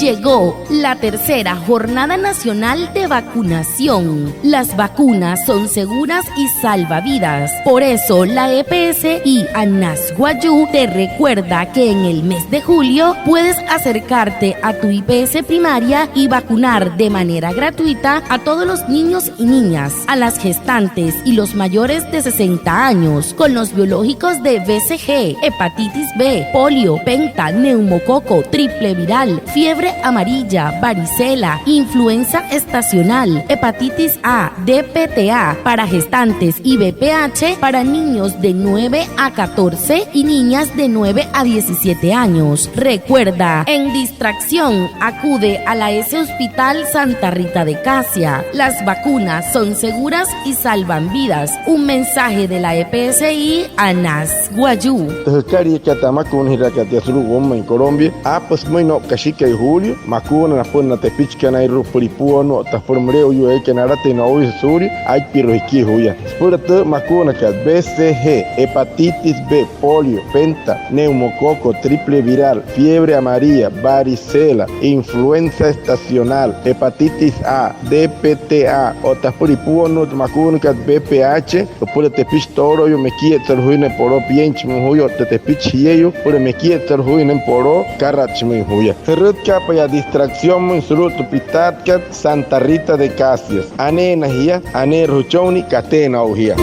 Llegó la tercera jornada nacional de vacunación. Las vacunas son seguras y salvavidas. Por eso la EPS y ANAS Guayú te recuerda que en el mes de julio puedes acercarte a tu IPS primaria y vacunar de manera gratuita a todos los niños y niñas, a las gestantes y los mayores de 60 años con los biológicos de BCG, hepatitis B, polio, penta, neumococo, triple viral, fiebre amarilla, varicela, influenza estacional, hepatitis A, DPTA para gestantes y VPH para niños de 9 a 14 y niñas de 9 a 17 años. Recuerda, en distracción, acude a la S Hospital Santa Rita de Casia. Las vacunas son seguras y salvan vidas. Un mensaje de la EPSI ANAS Guayú. En Colombia, pues bueno, cacique de julio, macuna na pon na tepichca na iru puripuano, ta formreo yo que na rate na hoy suri, hay pirroiqui huya. Spurate macuna que BCG, hepatitis B, polio, penta, neumococo, triple viral, fiebre amarilla, varicela, influenza estacional, hepatitis A, DPTA, o ta puripuano macuna que BPH, o pura tepich toro yo me quieta huine poro piench mo huyo te tepich yeyo, pura me quieta huine poro carrachme huya. Ferrutka para distracción en surut pitatkat Santa Rita de Casias. Ane nahia, ane ruchoni catena ojia.